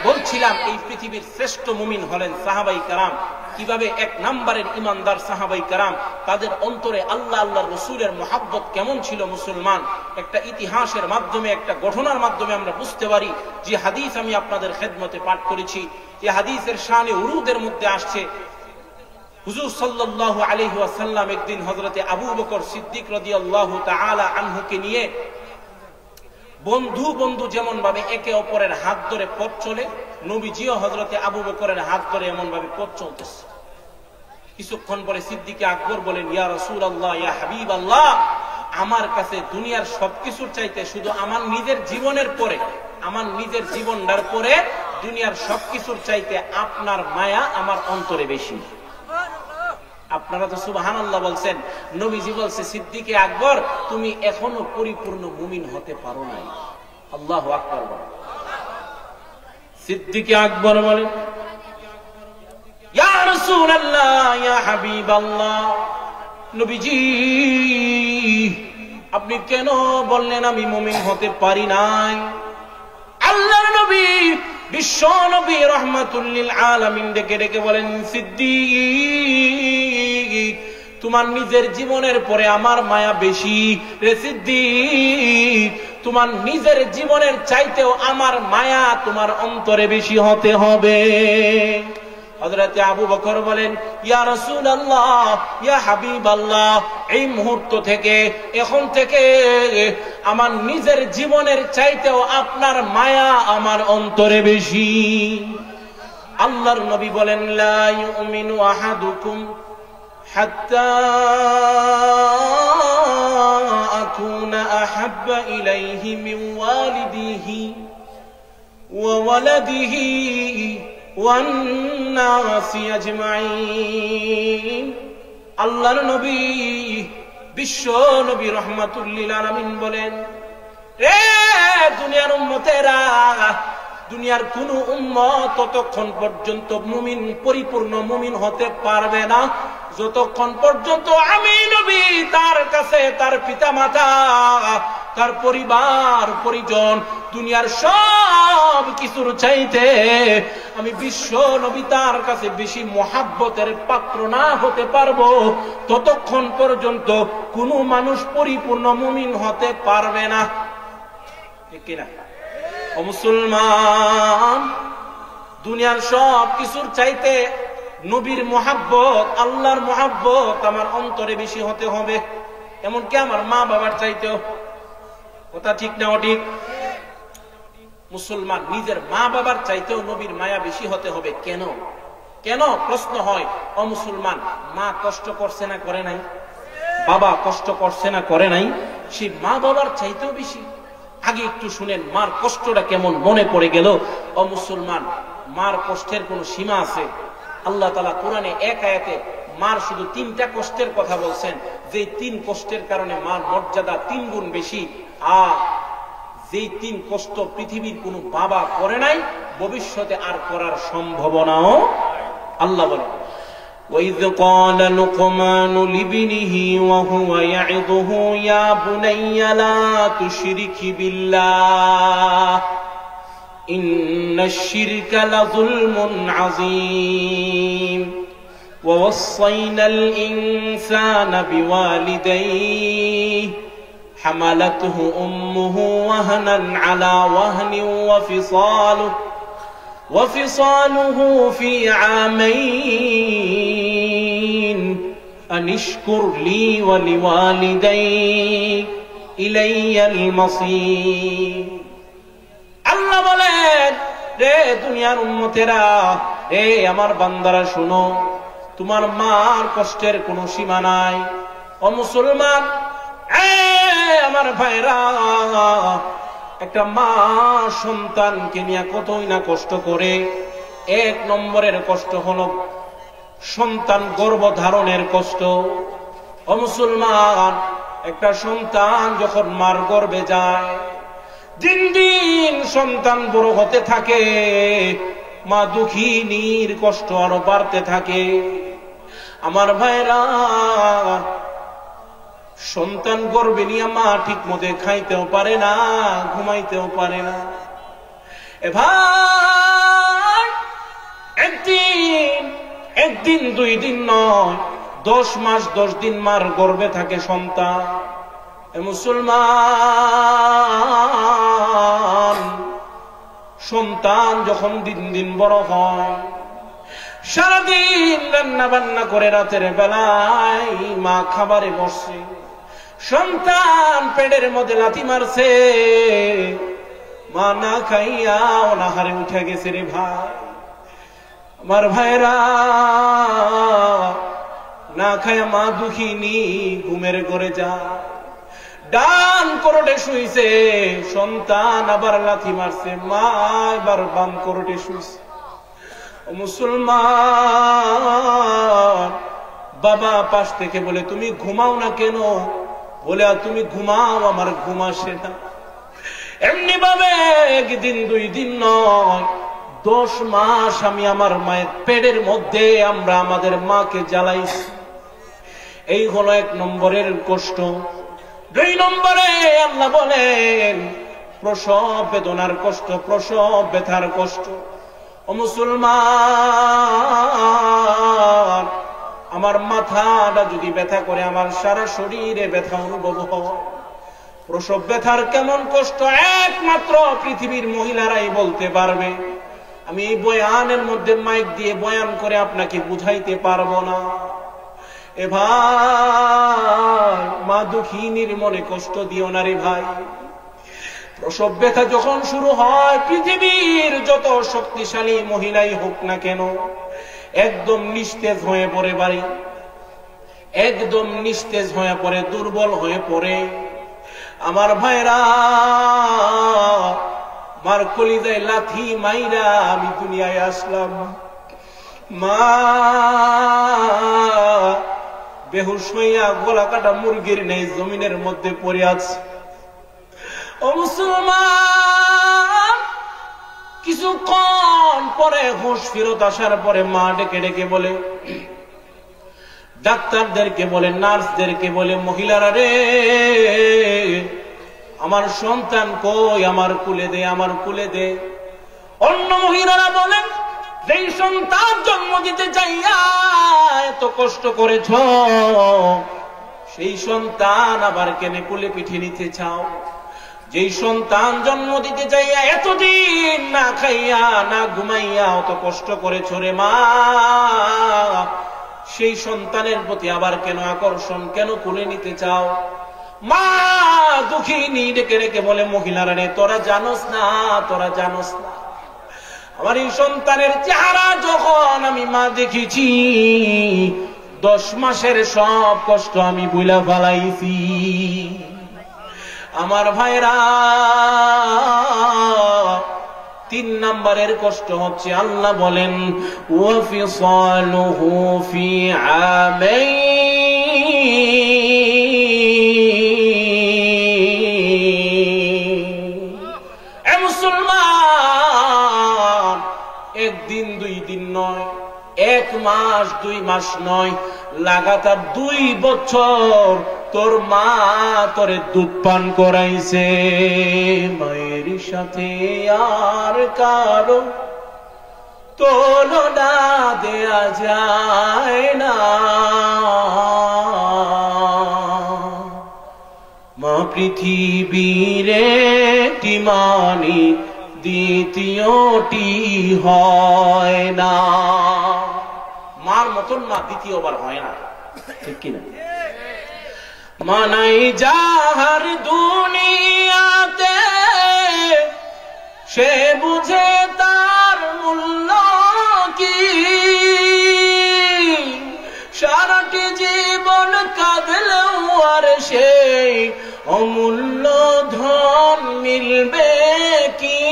বলছিলাম এই পৃথিবীর শ্রেষ্ঠ মুমিন হলেন সাহাবায়ে কেরাম। কিভাবে এক নাম্বারের ইমানদার সাহাবায়ে কেরাম, তাদের অন্তরে আল্লাহ আল্লাহর রাসূলের মুহাব্বত কেমন ছিল মুসলমান। একটা ইতিহাসের মাধ্যমে, একটা ঘটনার মাধ্যমে আমরা বুঝতে পারি। যে হাদিস আমি আপনাদের খেদমতে পাঠ করেছি, যে হাদিসের শানে উরুদের মধ্যে আসছে, হুজুর সাল্লাল্লাহু আলাইহি ওয়াসাল্লাম একদিন হযরতে আবু বকর সিদ্দিক রাদিয়াল্লাহু তাআলা আনহুকে নিয়ে বন্ধু বন্ধু যেমন ভাবে একে অপরের হাত ধরে পথ চলে, নবীজিও হযরতে আবু বকরের হাত ধরে এমন ভাবে পথ চলতেছে। কিছুক্ষণ পরে সিদ্দিকে আকবর বলেন, ইয়া রাসূলুল্লাহ, ইয়া হাবিবাল্লাহ, আমার কাছে দুনিয়ার সবকিছুর চাইতে শুধু আমার নিজের জীবনের পরে, আমার নিজের জীবনটার পরে দুনিয়ার সবকিছুর চাইতে আপনার মায়া আমার অন্তরে বেশি। আপনারা তো সুবহানাল্লাহ বলছেন, নবীজি বলছে সিদ্দিকে আকবর তুমি এখনো পরিপূর্ণ মুমিন হতে পারো নাই। আল্লাহু আকবার বলেন। সিদ্দিকে আকবর বলেন, ইয়া রাসূলুল্লাহ, ইয়া হাবিবাল্লাহ, নবীজি আপনি কেন বললেন আমি মুমিন হতে পারি নাই? আল্লাহর নবী বিশ্ব নবী রাহমাতুল লিল আলামিন ডেকে ডেকে বলেন, সিদ্দিক তোমার নিজের জীবনের পরে আমার মায়া বেশি রে সিদ্দিক, তোমার নিজের জীবনের চাইতেও আমার মায়া তোমার অন্তরে বেশি হতে হবে। হযরত আবু বকর বলেন, ইয়া রাসূলুল্লাহ, ইয়া হাবিবাল্লাহ, এই মুহূর্ত থেকে, এখন থেকে আমার নিজের জীবনের চাইতেও আপনার মায়া আমার অন্তরে বেশি। আল্লাহর নবী বলেন, লা ইউমিনু আহাদুকুম হাত্তা আকুনা আহাব্বা ইলাইহি মিন ওয়ালিদিহি ওয়া ওয়ালাদিহি ওয়ান নাসি আজমাইন। আল্লাহর নবী, বিশ্ব নবী রাহমাতুল লিল আলামিন বলেন, রে দুনিয়ার উম্মতেরা, দুনিয়ার কোন উম্মত ততক্ষণ পর্যন্ত মুমিন, পরিপূর্ণ মুমিন হতে পারবে না যতক্ষণ পর্যন্ত আমি নবী তার কাছে তার পিতামাতা, তার পরিবার পরিজন, দুনিয়ার সব কিছুর চাইতে আমি বিশ্ব নবী তার কাছে বেশি মহাব্বতের পাত্র না হতে পারবো, ততক্ষণ পর্যন্ত কোন মানুষ পরিপূর্ণ মুমিন হতে পারবে না। ঠিক কিনা? ও মুসলমান, দুনিয়ার সব কিছুর চাইতে নবীর মহাব্বত, আল্লাহর মহাব্বত আমার অন্তরে বেশি হতে হবে, এমনকি আমার মা বাবার চাইতেও। কথা ঠিক না ঠিক? মুসলমান নিজের মা বাবার চাইতেও নবীর মায়া বেশি হতে হবে। কেন? কেন? প্রশ্ন হয়। ও মুসলমান, মা কষ্ট করছে না করে নাই? বাবা কষ্ট করছে না করে নাই? সেই মা বাবার চাইতেও বেশি। আগে একটু শুনেন মার কষ্টটা কেমন মনে পড়ে গেল। ও মুসলমান, মার কষ্টের কোন সীমা আছে? আল্লাহ তাআলা কোরআনে এক আয়াতে মার শুধু 3টা কষ্টের কথা বলছেন, যে 3 কষ্টের কারণে মার মর্যাদা 3 গুণ বেশি। আর যেই 3 কষ্ট পৃথিবীর কোন বাবা করে নাই, ভবিষ্যতে আর করার সম্ভাবনাও আল্লাহ বলে। وَإِذْ قَالَ لُقْمَانُ لِابْنِهِ وَهُوَ يَعِظُهُ يَا بُنَيَّ لَا تُشْرِكْ بِاللَّهِ إِنَّ الشِّرْكَ لَظُلْمٌ عَظِيمٌ وَوَصَّيْنَا الْإِنسَانَ بِوَالِدَيْهِ حَمَلَتْهُ أُمُّهُ وَهْنًا عَلَى وَهْنٍ وفصاله في عامين أن اشكر لي ولوالديك إلي المصير। আল্লাহ বলেন, রে দুনিয়ার উম্মতেরা, রে আমার বান্দারা শুনো, তোমার মার কষ্টের কোনো সীমা নাই। ও মুসলমান, আমার ভাইরা, একটা মা সন্তানকে নিয়ে কতই না কষ্ট করে। 1 নম্বরের কষ্ট হলো সন্তান গর্ভধারণের কষ্ট। ও মুসলমান, একটা সন্তান যখন মার গর্ভে যায়, দিন দিন সন্তান বড় হতে থাকে, মা দুঃখিনীর কষ্ট আরো বাড়তে থাকে। আমার ভাইরা, সন্তান গর্ভে নিয়ে মা ঠিক মতো খাইতেও পারে না, ঘুমাইতেও পারে না। এ ভাই, একদিন 2 দিন নয়, 10 মাস 10 দিন মার গর্ভে থাকে সন্তান। এ মুসলমান, সন্তান যখন দিন দিন বড় হয়, সারাদিন রান্না বান্না করে রাতের বেলায় মা খাবারে বসছে, সন্তান পেটের মধ্যে লাথি মারছে, মা না খাইয়া অনাহারে উঠে গেছে। রে ভাই, আমার ভাইরা, না খাইয়া মা দুঃখিনী ঘুমের ঘরে যায়, ডান করোটে শুইছে, সন্তান আবার লাথি মারছে, মা এবার বাম করোটে শুইছে। মুসলমান, বাবা পাশ থেকে বলে, তুমি ঘুমাও না কেন? বলে, তুমি ঘুমাও, আমার ঘুম আসে না। এমনি ভাবে 1 দিন 2 দিন নয়, 10 মাস আমি আমার মায়ের পেটের মধ্যে আমরা আমাদের মাকে জ্বালাইছি। এই হলো 1 নম্বরের কষ্ট। 2 নম্বরে আল্লাহ বলেন প্রসব বেদনার কষ্ট, প্রসব ব্যথার কষ্ট। ও মুসলমান, আমার মাথাটা যদি ব্যথা করে, আমার সারা শরীরে ব্যথা অনুভব হয়। প্রসব ব্যথার কেমন কষ্ট একমাত্র পৃথিবীর মহিলারাই বলতে পারবে। আমি এই বয়ানের মধ্যে মাইক দিয়ে বয়ান করে আপনাকে বুঝাইতে পারবো না। এ ভাই, মা দুঃখিনীর মনে কষ্ট দিও না রে ভাই। প্রসব ব্যথা যখন শুরু হয়, পৃথিবীর যত শক্তিশালী মহিলাই হোক না কেন, একদম নিস্তেজ হয়ে পড়ে বাড়ি, একদম নিস্তেজ হয়ে পড়ে, দুর্বল হয়ে পড়ে। আমার ভাইরা, মার কলিজায় লাথি মাইরা আমি দুনিয়ায় আসলাম। মা বেহুশ হইয়া গলা কাটা মুরগির নেই জমিনের মধ্যে পড়ে আছে। ও মুসলমান, কিছুক্ষণ পরে হুঁশ ফিরত আসার পরে মা ডেকে ডেকে বলে, ডাক্তারদেরকে বলে, নার্সদেরকে বলে, মহিলারা রে, আমার সন্তান কই, আমার কুলে দে, আমার কুলে দে। অন্য মহিলারা বলেন, যেই সন্তান জন্ম দিতে চাইয়া এত কষ্ট করেছ, সেই সন্তান আবার কেন কুলে পিঠে নিতে চাও? যেই সন্তান জন্ম দিতে চাইয়া এতদিন না খাইয়া না ঘুমাইয়া অত কষ্ট করেছ রে মা, সেই সন্তানের প্রতি আবার কেন আকর্ষণ, কেন কুলে নিতে চাও? মা দুঃখিনী ডেকে ডেকে বলে, মহিলারা রে, তোরা জানোস না, তোরা জানোস না, আমার এই সন্তানের চেহারা যখন আমি মা দেখেছি, 10 মাসের সব কষ্ট আমি বুইলা ফেলাইছি। আমার ভাইরা, 3 নম্বরের কষ্ট হচ্ছে, আল্লাহ বলেন, ওয়াফিসালুহু ফি আমাইন। এ মুসলমান, 1 দিন 2 দিন নয়, 1 মাস 2 মাস নয়, লাগাতার 2 বছর তোর মা তোরে দুধ পান করাইছে। মায়ের সাথে আর কারো তুলনা দেয়া যায় না। মা পৃথিবীর একটি মানি, দ্বিতীয়টি হয় না। মার মতন মা দ্বিতীয়বার হয় না, ঠিক কিনা? মানাই যাহার দুনিয়াতে, সে বুঝে তার মূল্য কি। সারাটি জীবন কাঁদলেও আর সেই অমূল্য ধন মিলবে কি?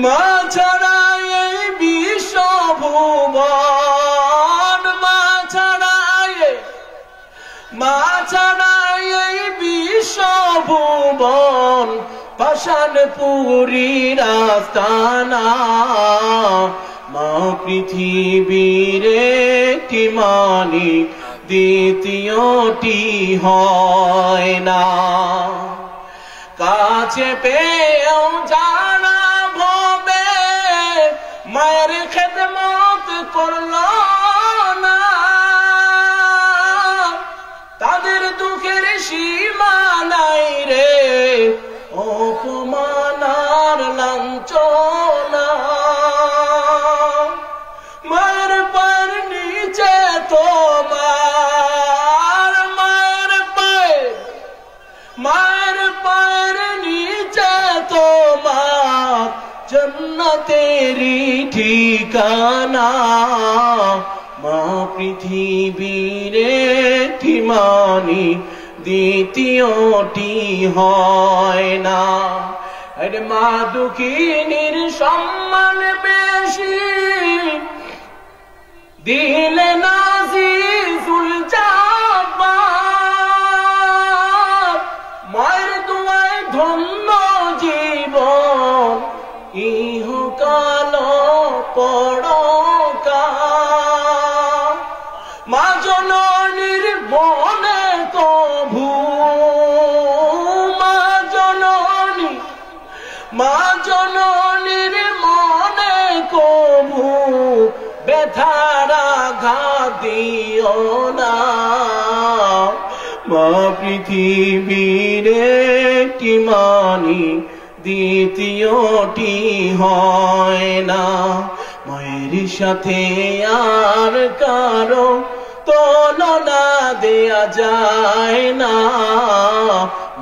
মা ছাড়া এই বিশ্বভুবন, মা ছাড়া এই বিশ্বভুবন পাষাণপুরীর আস্তানা। মা পৃথিবীর একটি মানি, দ্বিতীয়টি হয় না। কাছে পেয়েও জানা ভবে মায়ের খেদমত করলো না, তাদের দুঃখের সীমা নাই রে, অপমানার লাঞ্ছনা। মায়ের পায়ের নিচে তোমার, মায়ের পায়ের নিচে তোমার জান্নাতেরই ঠিকানা। মা পৃথিবীর একটি মানি, দ্বিতীয়টি হয় না। আরে মা দুঃখিনীর সম্মান বেশি, দিলে নাজিজুল জাব্বার। মায়ের দুয়ায় ধন্য জীবন, ইহকাল পরকাল। মা জননীর বনে কভু, মা জননীর মনে কভু ব্যথার আঘাত দিও না। মা পৃথিবীর একটি মানি, দ্বিতীয়টি হয় না। মায়ের সাথে আর কারো তুলনা দেয়া যায় না।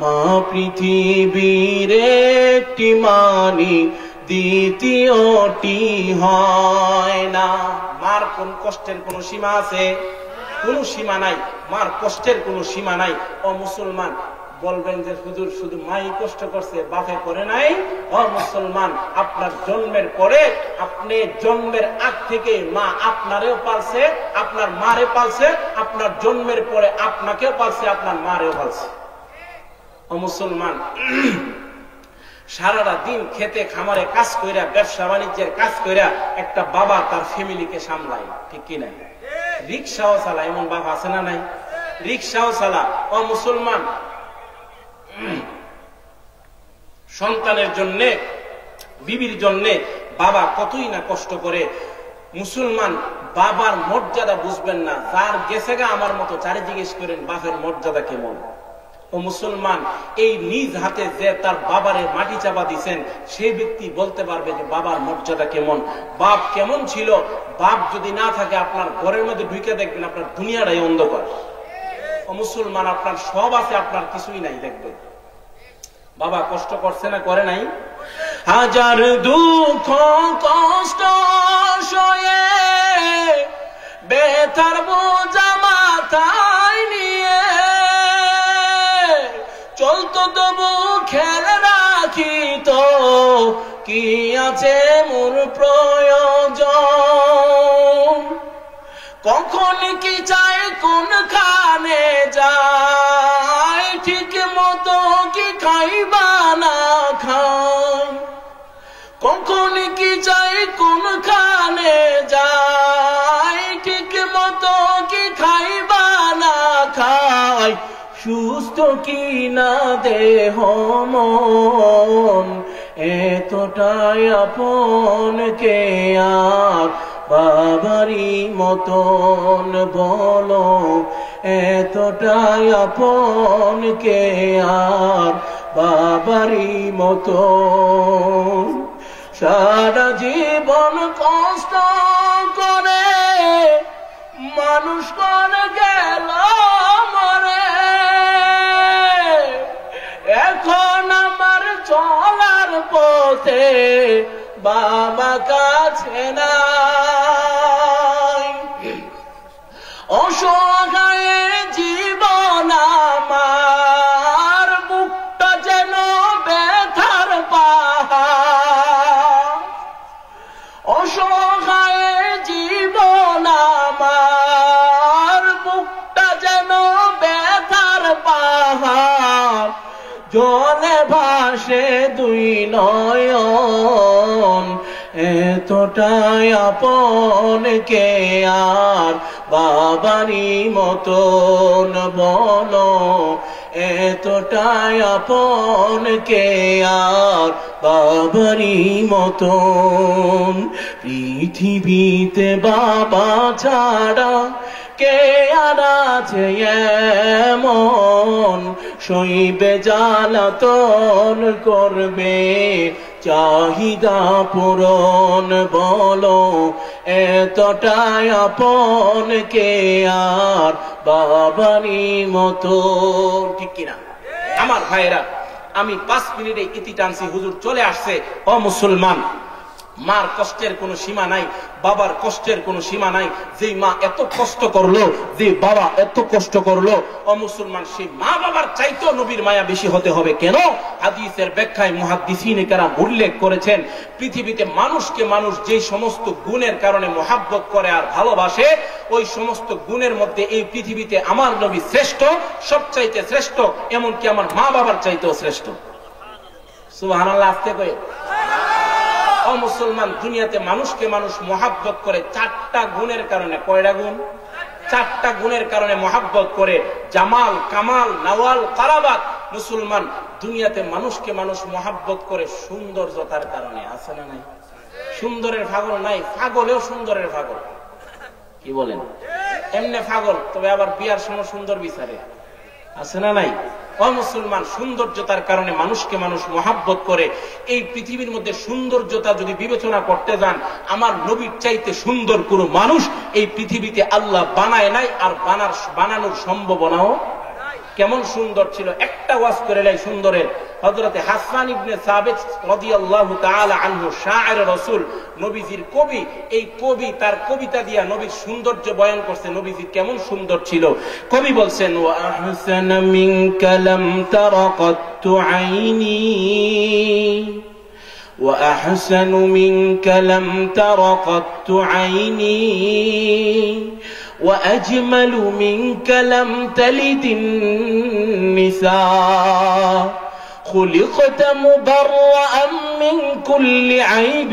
মা পৃথিবীর একটি মানি, দ্বিতীয়টি হয় না। মার কোন কষ্টের কোন সীমা আছে? কোন সীমা নাই। মার কষ্টের কোন সীমা নাই। ও মুসলমান, বলবেন যে হুজুর শুধু মাই কষ্ট করছে, বাপে করে নাই। ও মুসলমান, আপনার জন্মের পরে, আপনি জন্মের আগ থেকে মা আপনারেও পালছে, আপনার মারে পালছে, আপনার জন্মের পরে আপনাকেও পালছে, আপনার মারেও পালছে। ও মুসলমান, সারাটা দিন খেতে খামারে কাজ কইরা, ব্যবসা বাণিজ্যের কাজ কইরা একটা বাবা তার ফ্যামিলিকে সামলায়, ঠিক কিনা? রিক্সাও চালা, এমন বাবা আছে না নাই? রিক্সাও চালা। ও মুসলমান, সন্তানের জন্যে, বিবির জন্যে বাবা কতই না কষ্ট করে। মুসলমান, বাবার মর্যাদা বুঝবেন না, যার গেছে গা আমার মতো, চারে জিজ্ঞেস করেন বাপের মর্যাদা কেমন। ও মুসলমান, এই নিজ হাতে যে তার বাবারে মাটি চাপা দিচ্ছেন, সেই ব্যক্তি বলতে পারবে যে বাবার মর্যাদা কেমন, বাপ কেমন ছিল। বাপ যদি না থাকে, আপনার ঘরের মধ্যে ঢুকে দেখবেন আপনার দুনিয়াটাই অন্ধকার। ও মুসলমান, আপনার সব আছে, আপনার কিছুই নাই। দেখবেন বাবা কষ্ট করছে না করে নাই? হাজার দুঃখ কষ্ট সয়ে বেতার বোঝা মাথায় নিয়ে চলতো তবু খেলে রাখি তো কি আছে মোর প্রয়োজন। কখন কি চাই কোন খানে যায়, ঠিক মতো কি খাইবা না খাই। কখন কি চাই কোন খানে যায়, ঠিক মতো কি খাইবা না খাই। সুস্থ কি না দেহ মন, এতটাই আপন কে আর বাবারি মতন বলো। এতটাই আপন কে আর বাবারি মতন। সারা জীবন কষ্ট করে মানুষ করে গেল মরে, এখন আমার চলার পথে বাবা কাছে নাই। অসহায় জীবন আমার, বুকটা যেন ব্যথার পাহাড়। অসহায় জীবন আমার, বুকটা যেন ব্যথার পাহাড়। জলে ভাসে দুই নয়ন, এতটাই আপন কে আর বাবারি মতন বলো। এতটাই আপন কে আর বাবারি মতন। পৃথিবীতে বাবা ছাড়া কে আর আছে এমন, সইবে জ্বালাতন করবে চাহিদা পূরণ বলো। এতটাই আপন কে আর বাবারি মতো, ঠিক কিনা? আমার ভাইরা, আমি 5 মিনিটে ইতি টানছি, হুজুর চলে আসছে। ও মুসলমান, মার কষ্টের কোনো সীমা নাই, বাবার কষ্টের কোনো সীমা নাই। যে মা এত কষ্ট করলো, যে বাবা এত কষ্ট করলো, ও মুসলমান, সেই মা বাবার চাইতো নবীর মায়া বেশি হতে হবে। কেন? হাদিসের ব্যাখ্যায় মুহাদ্দিসিনে কেরাম উল্লেখ করেছেন, পৃথিবীতে মানুষকে মানুষ যে সমস্ত গুণের কারণে মহাব্বত করে আর ভালোবাসে, ওই সমস্ত গুণের মধ্যে এই পৃথিবীতে আমার নবী শ্রেষ্ঠ, সবচাইতে শ্রেষ্ঠ, এমনকি আমার মা বাবার চাইতেও শ্রেষ্ঠ। সুবহানাল্লাহ, আস্তে কই। ও মুসলমান, দুনিয়াতে মানুষকে মানুষ মহাব্বত করে 4টা গুণের কারণে। কয়টা গুণ? 4টা গুণের কারণে মহাব্বত করে। জামাল, কামাল, নওয়াল, কারাবাত। মুসলমান, দুনিয়াতে মানুষকে মানুষ মহাব্বত করে সৌন্দর্যতার কারণে। আছে না নাই? সুন্দরের পাগল নাই, পাগলেও সুন্দরের পাগল। কি বলেন? এমনি পাগল, তবে আবার বিয়ার সময় সুন্দর বিচারে, আছে না নাই? ও মুসলমান, সৌন্দর্যতার কারণে মানুষকে মানুষ মহাব্বত করে। এই পৃথিবীর মধ্যে সৌন্দর্যতা যদি বিবেচনা করতে যান, আমার নবীর চাইতে সুন্দর কোন মানুষ এই পৃথিবীতে আল্লাহ বানায় নাই, আর বানানোর সম্ভাবনাও। কেমন সুন্দর ছিল, একটা ওয়াজ করে লাই সুন্দরের। হযরতে হাসান ইবনে সাবিত রাদিয়াল্লাহু তাআলা আনহু, শায়ের রাসূল, নবীজির কবি। এই কবি তার কবিতা দিয়া নবীর সৌন্দর্য বয়ান করছে, নবীজি কেমন সুন্দর ছিল। কবি বলছেন, ওয়া আহসানা মিনকা লাম তারা কাত্তু আইনি, ওয়া আহসানু মিনকা লাম তারা কাত্তু আইনি, وأجمل منك لم تلد النساء خلقت مبرأ من كل عيب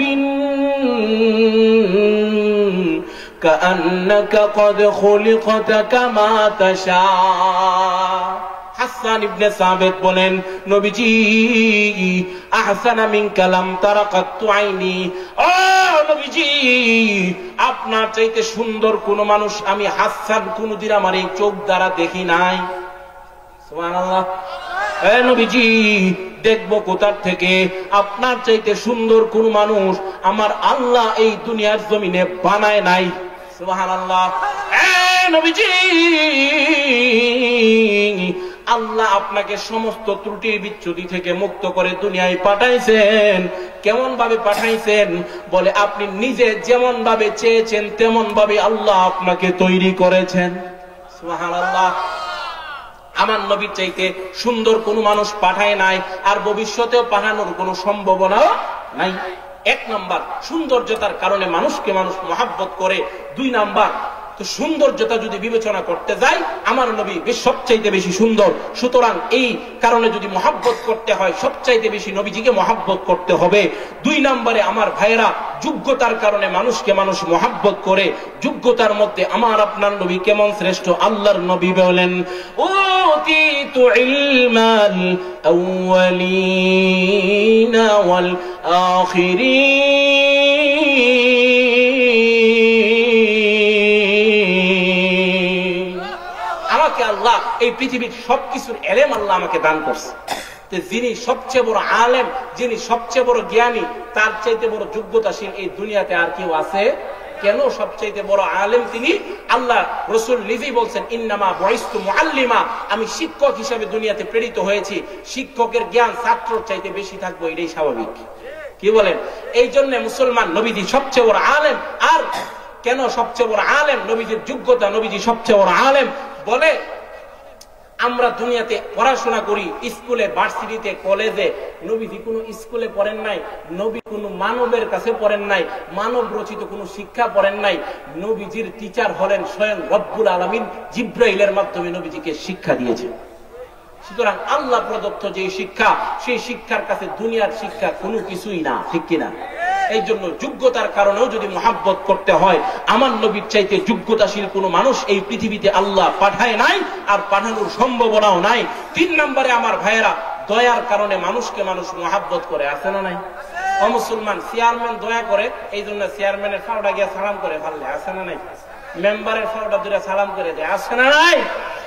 كأنك قد خلقت كما تشاء। হাসান ইবনে সাবিত বলেন, নবীজি আহসানা মিনকা লাম তারা কাত্তু আইনি, ও নবীজি আপনার চাইতে সুন্দর কোন মানুষ আমি হাসান কোনদিন আমার এই চোখ দ্বারা দেখি নাই। সুবহানাল্লাহ। এ নবীজি, দেখবো কোথার থেকে? আপনার চাইতে সুন্দর কোন মানুষ আমার আল্লাহ এই দুনিয়ার জমিনে বানায় নাই। সুবহানাল্লাহ। এ নবীজি, আল্লাহ আপনাকে সমস্ত ত্রুটি বিচ্যুতি থেকে মুক্ত করে দুনিয়ায় পাঠাইছেন। কেমন ভাবে পাঠাইছেন? বলে আপনি নিজে যেমন ভাবে চেয়েছেন তেমন ভাবে আল্লাহ আপনাকে তৈরি করেছেন। সুবহানাল্লাহ। আমার নবীর চাইতে সুন্দর কোন মানুষ পাঠায় নাই, আর ভবিষ্যতেও পাঠানোর কোন সম্ভাবনা নাই। এক নাম্বার, সৌন্দর্যতার কারণে মানুষকে মানুষ মহাব্বত করে। দুই নাম্বার, তো সৌন্দর্যতা যদি বিবেচনা করতে যাই, আমার নবী সবচাইতে বেশি সুন্দর। সুতরাং এই কারণে যদি মহাব্বত করতে হয়, সবচাইতে বেশি নবীজিকে মহাব্বত করতে হবে। দুই নম্বরে আমার ভাইয়েরা, যোগ্যতার কারণে মানুষকে মানুষ মহাব্বত করে। যোগ্যতার মধ্যে আমার আপনার নবী কেমন শ্রেষ্ঠ? আল্লাহর নবী বলেন, উতীতু ইলমাল আউয়ালিনা ওয়াল আখিরিন। আমাকে আল্লাহ এই পৃথিবীর সবকিছুর এলেম আল্লাহ আমাকে দান করছে। যিনি সবচেয়ে বড় আলেম, যিনি সবচেয়ে বড় জ্ঞানী, তার চাইতে বড় যোগ্যতাশীল এই দুনিয়াতে আর কেউ আছে? কেন সবচাইতে বড় আলেম তিনি? আল্লাহ রাসূল নিজেই বলছেন, ইন্নামা বুইস্তু মুআল্লিমা, আমি শিক্ষক হিসেবে দুনিয়াতে প্রেরিত হয়েছি। শিক্ষকের জ্ঞান ছাত্রর চাইতে বেশি থাকবে, এটাই স্বাভাবিক। কি বলেন? এই জন্য মুসলমান নবীজি সবচেয়ে বড় আলেম। আর কেন সবচেয়ে বড় আলেম? নবীজির যোগ্যতা, নবীজি সবচেয়ে বড় আলেম। বলে আমরা দুনিয়াতে পড়াশোনা করি, স্কুলে, ভার্সিটিতে, কলেজে। নবীজি কোনো স্কুলে পড়েন নাই, নবী কোনো মানবের কাছে পড়েন নাই, মানব রচিত কোনো শিক্ষা পড়েন নাই। নবীজির টিচার হলেন স্বয়ং রব্বুল আলামিন, জিব্রাইলের মাধ্যমে নবীজিকে শিক্ষা দিয়েছেন। সুতরাং আল্লাহ প্রদত্ত যে শিক্ষা, সেই শিক্ষার কাছে দুনিয়ার শিক্ষা কোনো কিছুই না, ঠিক কিনা? এই জন্য যোগ্যতার কারণেও যদি মহাব্বত করতে হয়, আমার নবীর চাইতে যোগ্যতাশীল কোন মানুষ এই পৃথিবীতে আল্লাহ পাঠায় নাই, আর পাঠানোর সম্ভাবনাও নাই। তিন নম্বরে আমার ভাইয়েরা, দয়ার কারণে মানুষকে মানুষ মহাব্বত করে, আছে না নাই? ও মুসলমান, চেয়ারম্যান দয়া করে, এই জন্য চেয়ারম্যানের ফাওটা গিয়ে সালাম করে ভাললে, আছে না নাই? মেম্বারের ফাওটা দূরে সালাম করে দেয়, আছে না নাই?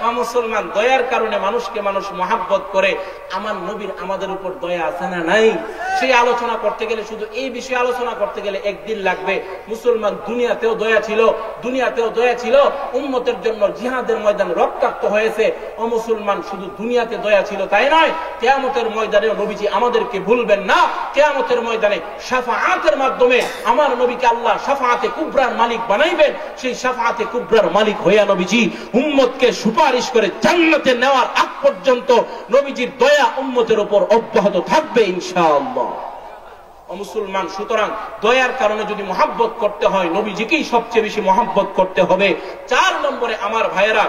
ও মুসলমান, দয়ার কারণে মানুষকে মানুষ মহাব্বত করে। আমার নবীর আমাদের উপর দয়া আছে না নাই? সেই আলোচনা করতে গেলে, শুধু এই বিষয়ে আলোচনা করতে গেলে একদিন লাগবে। মুসলমান, দুনিয়াতেও দয়া ছিল, দুনিয়াতেও দয়া ছিল, উম্মতের জন্য জিহাদের ময়দান রক্তাক্ত হয়েছে। ও মুসলমান, শুধু দুনিয়াতে দয়া ছিল তাই নয়, কিয়ামতের ময়দানে নবীজি আমাদেরকে ভুলবেন না। কিয়ামতের ময়দানে শাফাআতের মাধ্যমে আমার নবীকে আল্লাহ শাফাআতে কুবরার মালিক বানাইবেন। সেই শাফাআতে কুবরার মালিক হইয়া নবীজি উম্মতকে সুপারিশ করে জান্নাতে নেওয়ার আগ পর্যন্ত নবীজির দয়া উম্মতের উপর অব্যাহত থাকবে ইনশাআল্লাহ। ও মুসলমান, সুতরাং দয়ার কারণে যদি মহাব্বত করতে হয়, নবীজিকেই সবচেয়ে বেশি মহাব্বত করতে হবে। 4 নম্বরে আমার ভাইয়েরা,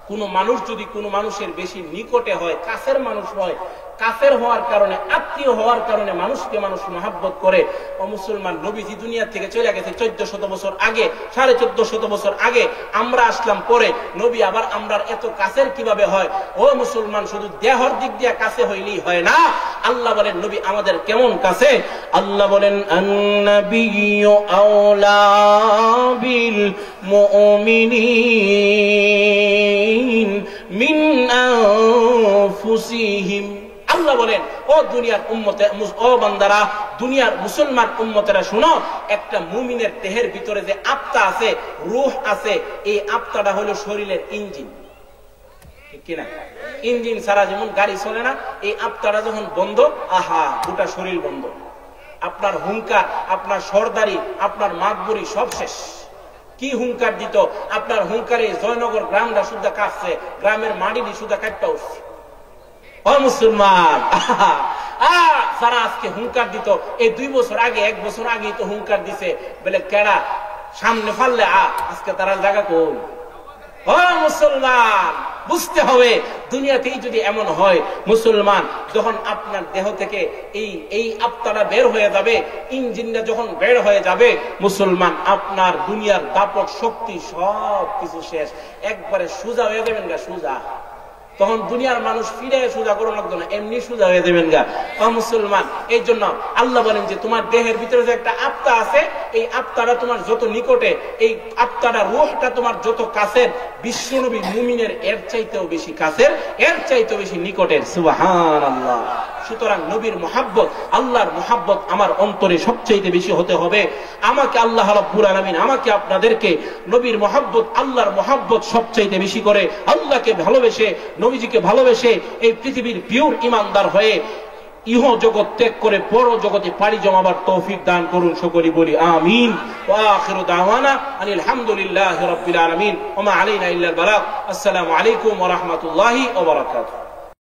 কোন মানুষ যদি কোন মানুষের বেশি নিকটে হয়, কাছের মানুষ হয়, কাফের হওয়ার কারণে, আত্মীয় হওয়ার কারণে মানুষকে মানুষ মহব্বত করে। ও মুসলমান, নবীজি দুনিয়া থেকে চলে গেছে 1400 বছর আগে, 1450 বছর আগে, আমরা আসলাম পরে। নবী আবার আমরার এত কাছের কিভাবে হয়? ও মুসলমান, শুধু দেহর দিক দিয়ে কাছে হইলেই হয় না। আল্লাহ বলেন নবী আমাদের কেমন কাছে? আল্লাহ বলেন আন-নাবিয়্যু আওলা বিল মুমিনিন মিন আনফুসিহিম। আল্লাহ বলেন ও দুনিয়ার উম্মতে, ও বান্দারা, দুনিয়ার মুসলমান উম্মতেরা শুনো, একটা মুমিনের দেহের ভিতরে যে আত্মা আছে, রূহ আছে, এই আত্মাটা হলো শরীরের ইঞ্জিন, ঠিক কিনা? ইঞ্জিন ছাড়া যেমন গাড়ি চলে না, এই আত্মাটা যখন বন্ধ, আহা, গোটা শরীর বন্ধ। আপনার হুঙ্কার, আপনার সরদারি, আপনার মাতবরি সব শেষ। কি হুঙ্কার দিত? আপনার হুঙ্কারে জয়নগর গ্রামটা শুদ্ধা কাটছে, গ্রামের মাটিটি শুদ্ধা কাটটা উঠছে। ও মুসলমান, যারা আজকে হুঙ্কার দিত, এই 2 বছর আগে, 1 বছর আগে তো হুঙ্কার দিছে, বলে কেডা সামনে ফাললে আজকে তারা জায়গা কই? ও মুসলমান, বুঝতে হবে দুনিয়াতেই যদি এমন হয়, মুসলমান, যখন আপনার দেহ থেকে এই আত্মাটা বের হয়ে যাবে, ইঞ্জিনটা যখন বের হয়ে যাবে, মুসলমান, আপনার দুনিয়ার দাপট শক্তি সব কিছু শেষ, একবারে সোজা হয়ে যাবেন গা, সোজা। তখন দুনিয়ার মানুষ ফিরে সোজা করো লাগতো না, এমনি সোজা হয়ে যাবেন গা। ও মুসলমান, এই জন্য আল্লাহ বলেন যে তোমার দেহের ভিতরে যে একটা আত্মা আছে, এই আত্মাটা তোমার যত নিকটে, এই আত্মাটা, রূহটা তোমার যত কাছের, বিশ্বনবী মুমিনের এর চাইতেও বেশি কাছের, এর চাইতেও বেশি নিকটের। সুবহানাল্লাহ। সুতরাং নবীর মুহাব্বত, আল্লাহর মুহাব্বত আমার অন্তরে সবচাইতে বেশি হতে হবে। আমাকে আল্লাহ রাব্বুল আলামিন, আমাকে আপনাদেরকে নবীর মুহাব্বত, আল্লাহর মুহাব্বত সবচাইতে বেশি করে, আল্লাহকে ভালোবেসে, নবীজিকে ভালোবেসে, এই পৃথিবীর পিওর ইমানদার হয়ে ইহ জগৎ ত্যাগ করে পর জগতে পাড়ি জমাবার তৌফিক দান করুন। সকলে বলি আমিন। ওয়া আখিরু দাওয়ানা আনিল হামদুলিল্লাহি রাব্বিল আলামিন ওয়া মা আলাইনা ইল্লাল বালাগ। আসসালামু আলাইকুম ওয়া রাহমাতুল্লাহি ওয়া বারাকাতুহু।